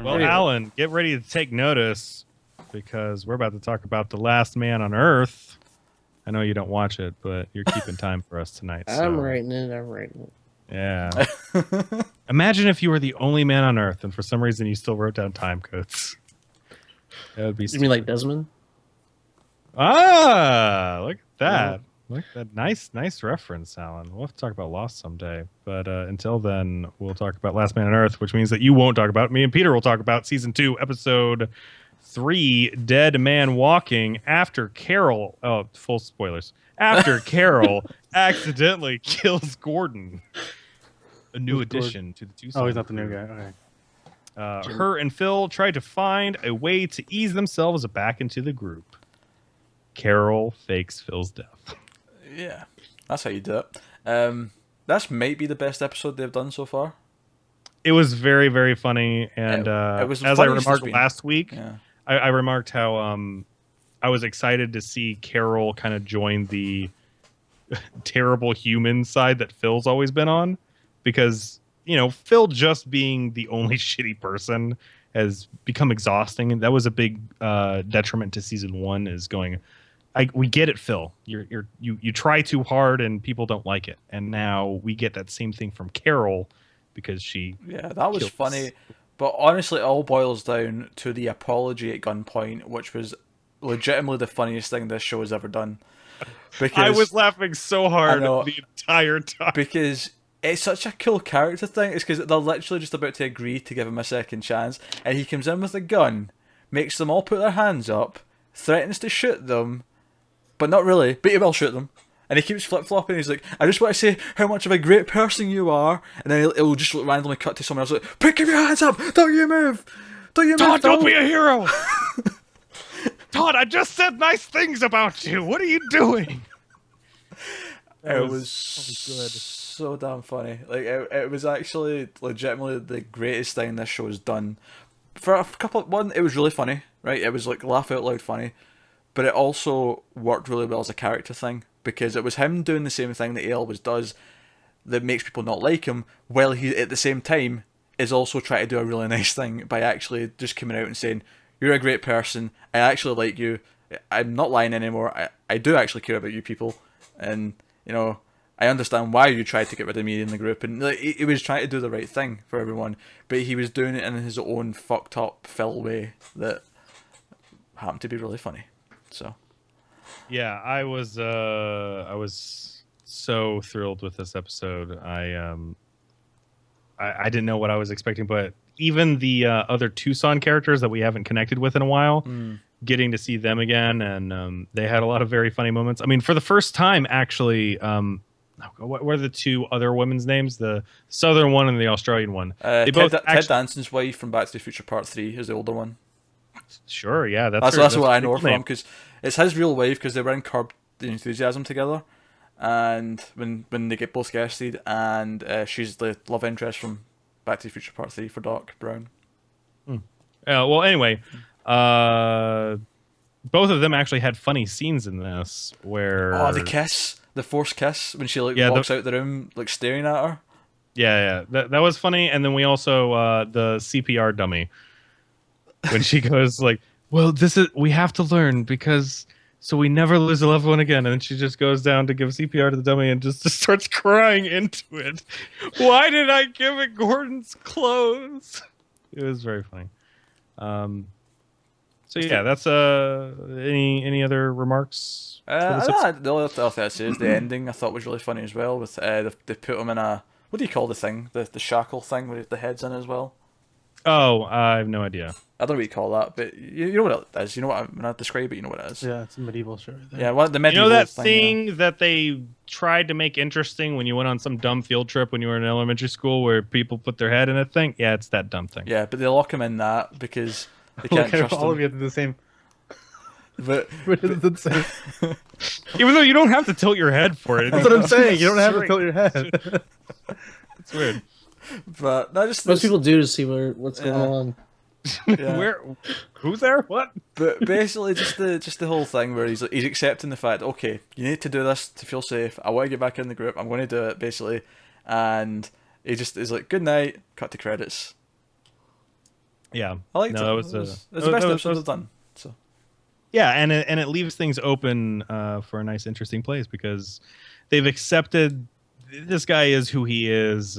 Well, Anyway. Alan, get ready to take notice because we're about to talk about The Last Man on Earth. I know you don't watch it, but you're keeping time for us tonight. I'm writing it. Yeah. Imagine if you were the only man on Earth and for some reason you still wrote down time codes. That would be You mean like Desmond? Ah, look at that. Yeah. Look at that. Nice reference, Alan. We'll have to talk about Lost someday. But until then, we'll talk about Last Man on Earth, which means that you won't talk about it. Me and Peter will talk about Season 2, Episode 3, Dead Man Walking, after Carol... Oh, full spoilers. After Carol accidentally kills Gordon. A new addition to the Tucson. Oh, he's not the new guy. Okay. Her and Phil tried to find a way to ease themselves back into the group. Carol fakes Phil's death. Yeah, that's how you do it. That might be the best episode they've done so far. It was very, very funny, and it was as I funniest remarked it's been. last week, Yeah. I remarked how I was excited to see Carol kind of join the terrible human side that Phil's always been on, because Phil just being the only shitty person has become exhausting, and that was a big detriment to season 1. Is going, we get it, Phil. You try too hard and people don't like it, and now we get that same thing from Carol because she. Yeah, that was kills. funny. But honestly, it all boils down to the apology at gunpoint, which was legitimately the funniest thing this show has ever done. Because I was laughing so hard the entire time. Because it's such a cool character thing. It's because they're literally just about to agree to give him a second chance, and he comes in with a gun, makes them all put their hands up, threatens to shoot them, but not really, but he will shoot them. And he keeps flip-flopping. He's like, I just want to say how much of a great person you are. And then he'll just randomly cut to someone else like, pick your hands up! Don't you move! Don't you move! Todd, don't be a hero! Todd, I just said nice things about you. What are you doing? It was so damn funny. Like it was actually legitimately the greatest thing this show has done. For a couple, it was really funny, right? It was like laugh out loud funny, but it also worked really well as a character thing because it was him doing the same thing that he always does, that makes people not like him, while he at the same time is also trying to do a really nice thing by actually just coming out and saying, "You're a great person. I actually like you. I'm not lying anymore. I do actually care about you people, and I understand why you tried to get rid of me in the group." And like, he was trying to do the right thing for everyone, but he was doing it in his own fucked up Phil way that happened to be really funny. So yeah, I was so thrilled with this episode. I didn't know what I was expecting, but even the other Tucson characters that we haven't connected with in a while, getting to see them again, and they had a lot of very funny moments. I mean, for the first time, actually, what were the two other women's names? The Southern one and the Australian one. They Ted Danson's wife from Back to the Future Part 3 is the older one. Sure, yeah, that's what I know her from, because it's his real wife, because they were in Curb the Enthusiasm together, and when they get both guested, and she's the love interest from Back to the Future Part 3 for Doc Brown. Well, anyway, both of them actually had funny scenes in this where the forced kiss when she walks out the room staring at her. Yeah, that was funny. And then we also the CPR dummy when she goes like, "Well, we have to learn because so we never lose a loved one again." And then she just goes down to give CPR to the dummy and just starts crying into it. Why did I give it Gordon's clothes? It was very funny. So yeah, that's any other remarks? The only thing I'd say is the ending I thought was really funny as well. With they put him in a, what do you call the thing? The shackle thing with the heads in it as well. Oh, I have no idea. I don't know what you call that, but you know what it is. You know what when I describe it, you know what it is. Yeah, it's a medieval show. Right there. Yeah, the medieval that thing that they tried to make interesting when you went on some dumb field trip when you were in elementary school where people put their head in a thing? Yeah, it's that dumb thing. Yeah, but they lock him in that because they can't trust him. All of you have the same. But it's insane. Even though you don't have to tilt your head for it. That's what I'm saying. You don't have to tilt your head. It's weird. But not just most people do to see what's going on. Yeah. Who's there? What? But basically, just the whole thing where he's accepting the fact, okay, you need to do this to feel safe. I want to get back in the group. I'm going to do it, basically. And he just is like, good night. Cut to credits. Yeah, I liked no, it. that was It's the best episode they've done. So yeah, and it leaves things open for a nice, interesting place because they've accepted this guy is who he is,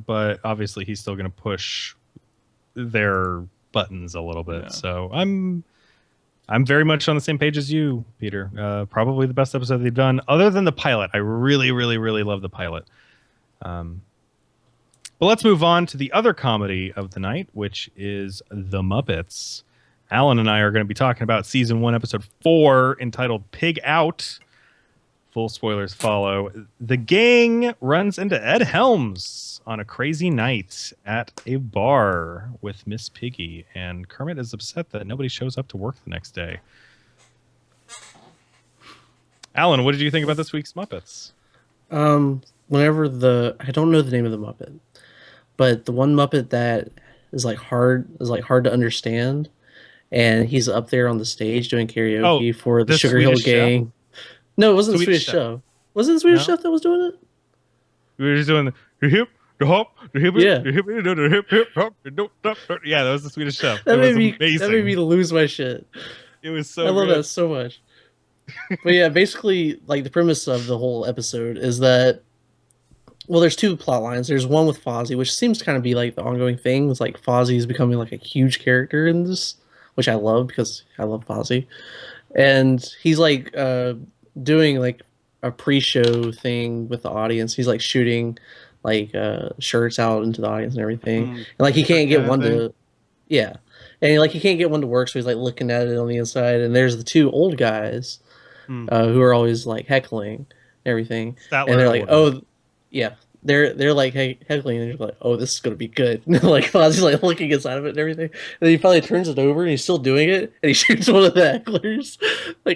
but obviously he's still going to push their buttons a little bit. Yeah. So I'm very much on the same page as you, Peter. Probably the best episode they've done, other than the pilot. I really, really, really love the pilot. But let's move on to the other comedy of the night, which is The Muppets. Alan and I are going to be talking about season 1, episode 4, entitled Pig Out. Full spoilers follow. The gang runs into Ed Helms on a crazy night at a bar with Miss Piggy, and Kermit is upset that nobody shows up to work the next day. Alan, what did you think about this week's Muppets? Whenever I don't know the name of the Muppet, but the one Muppet that is hard to understand, and he's up there on the stage doing karaoke for the Sugar Hill Swedish Chef? Gang. No, it wasn't the Swedish Chef. Chef. Was it the Swedish No? Chef that was doing it? We were just doing the hip, the hop, the hip, Yeah. the hip, the hip, hop, the don't stop. Yeah, that was the Swedish Chef. That It was made amazing. me lose my shit. It was so I love good. that so much. But yeah, basically, the premise of the whole episode is that, well, there's two plot lines. There's one with Fozzie, which seems to kind of be the ongoing thing. It's Fozzie is becoming a huge character in this, which I love because I love Fozzie. And he's doing a pre-show thing with the audience. He's shooting shirts out into the audience and everything. And he can't get one to, yeah. And he can't get one to work, so he's looking at it on the inside. And there's the two old guys who are always heckling and everything. And they're oh, yeah. They're heckling, and they're oh, this is gonna be good. Fozzie's looking inside of it and everything. And then he finally turns it over, and he's still doing it, and he shoots one of the hecklers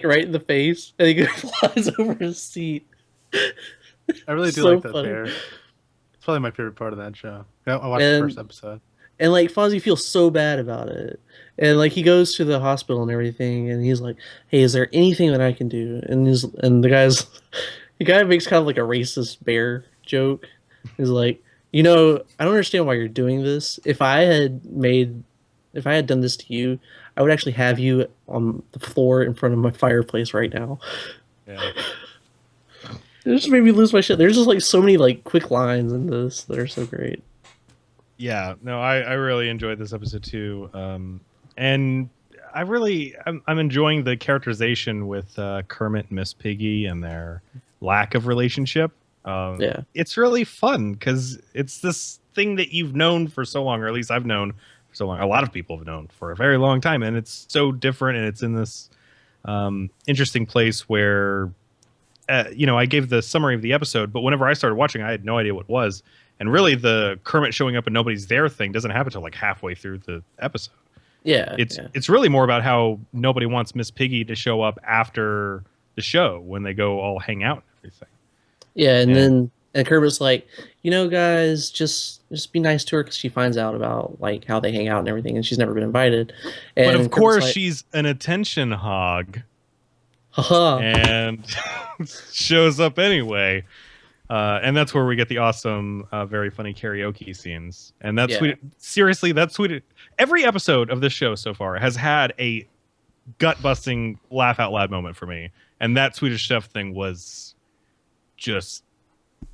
right in the face, and he flies over his seat. I really do So like that funny. pair. It's probably my favorite part of that show. I watched the first episode. And Fozzie feels so bad about it. And he goes to the hospital and everything, and he's like, "Hey, is there anything that I can do?" And the guy makes kind of a racist bear joke. He's like, I don't understand why you're doing this. If I had done this to you, I would actually have you on the floor in front of my fireplace right now. Yeah. It just made me lose my shit. There's just so many quick lines in this that are so great. Yeah, no, I really enjoyed this episode too, and I'm enjoying the characterization with Kermit and Miss Piggy and their lack of relationship. Yeah, it's really fun because it's this thing that you've known for so long, or at least I've known for so long. A lot of people have known for a very long time, and it's so different, and it's in this interesting place where, I gave the summary of the episode, but whenever I started watching, I had no idea what it was. And really, the Kermit showing up and nobody's there thing doesn't happen until halfway through the episode. yeah. It's really more about how nobody wants Miss Piggy to show up after the show when they go all hang out and everything. Yeah, and Kermit's guys, just be nice to her because she finds out about how they hang out and everything, and she's never been invited. And But of Kermit's course, she's an attention hog haha. and shows up anyway. And that's where we get the awesome, very funny karaoke scenes. And that's seriously, that's sweet. Every episode of this show so far has had a gut-busting laugh out loud moment for me. And that Swedish Chef thing was just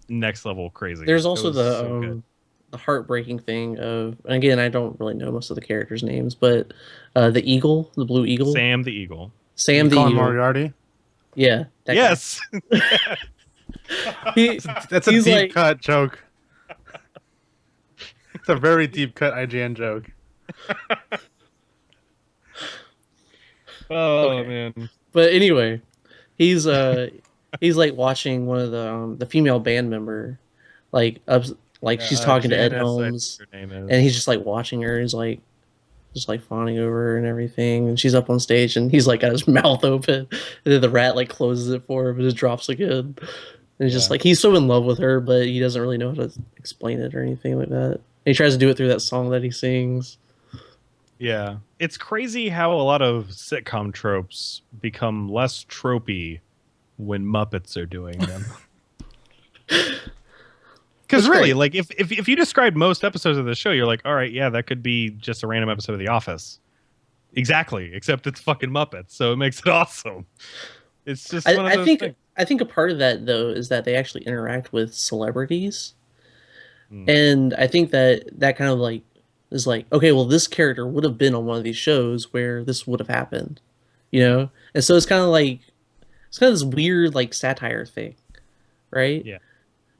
next level crazy. There's also the heartbreaking thing of, and again, I don't really know most of the characters' names, but the eagle, the blue eagle, Sam the Eagle. Sam the Colin eagle. Moriarty. Yeah. That Yes. guy. That's a He's deep cut joke. It's a very deep cut IGN joke. Oh man. But anyway, he's watching one of the female band member, she's talking to Ed Janice, I Helms, think her name is. and he's just watching her. He's just fawning over her and everything, and she's up on stage, and he's got his mouth open, and then the rat closes it for him, and it drops again. And he's just he's so in love with her, but he doesn't really know how to explain it or anything like that. And he tries to do it through that song that he sings. Yeah. It's crazy how a lot of sitcom tropes become less tropey when Muppets are doing them. Because That's really, great. like if you described most episodes of the show, you're like, all right, yeah, that could be just a random episode of The Office. Exactly, except it's fucking Muppets, so it makes it awesome. It's just one of I those think things. I think a part of that though is that they actually interact with celebrities, Hmm. and I think that kind of like is like, okay, well, this character would have been on one of these shows where this would have happened, you know, and so it's kind of this weird like satire thing, right? Yeah.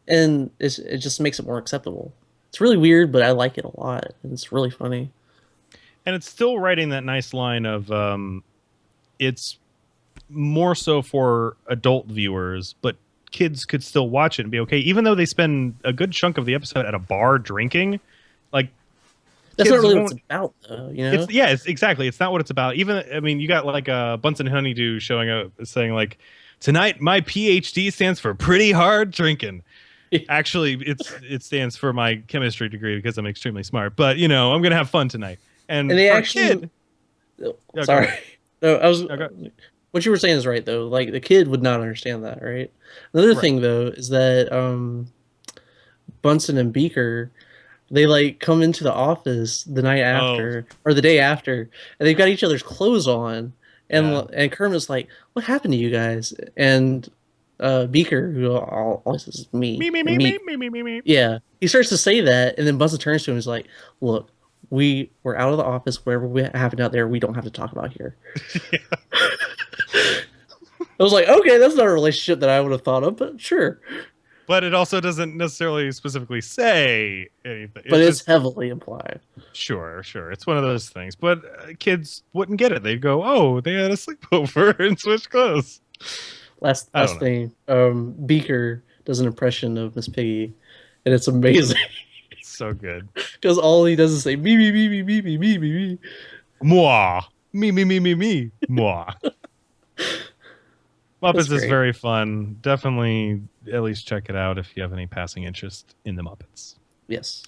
And it just makes it more acceptable. It's really weird, but I like it a lot, and it's really funny. And it's still writing that nice line of it's more so for adult viewers, but kids could still watch it and be okay, even though they spend a good chunk of the episode at a bar drinking. Like, That's not kids really what it's won't- about, though. You know, it's exactly. It's not what it's about. Even I mean, you got like Bunsen Honeydew showing up saying like, tonight my PhD stands for pretty hard drinking. Actually, it stands for my chemistry degree because I'm extremely smart. But you know, I'm gonna have fun tonight. And they for a actually. kid, Oh, go sorry. ahead. No, I was. No, go- What you were saying is right, though. Like the kid would not understand that, right? Another Right. thing, though, is that Bunsen and Beaker, they like come into the office the night after or the day after, and they've got each other's clothes on, and Yeah. and Kermit's like, "What happened to you guys?" And Beaker, who always says me, me, and me. yeah, he starts to say that, and then Bunsen turns to him and is like, "Look, we're out of the office. Whatever we happen out there, we don't have to talk about here." I was like, okay, that's not a relationship that I would have thought of, but sure. But it also doesn't necessarily specifically say anything. But it's just, heavily implied. sure. It's one of those things. But kids wouldn't get it. They'd go, "Oh, they had a sleepover and switched clothes." Last I don't thing, Beaker does an impression of Miss Piggy, and it's amazing It's so good. because all he does is say me, me, me, me, me, me, me, me, me. Moi, me, moi. Muppets That's is great. very fun. Definitely, at least check it out if you have any passing interest in the Muppets. Yes.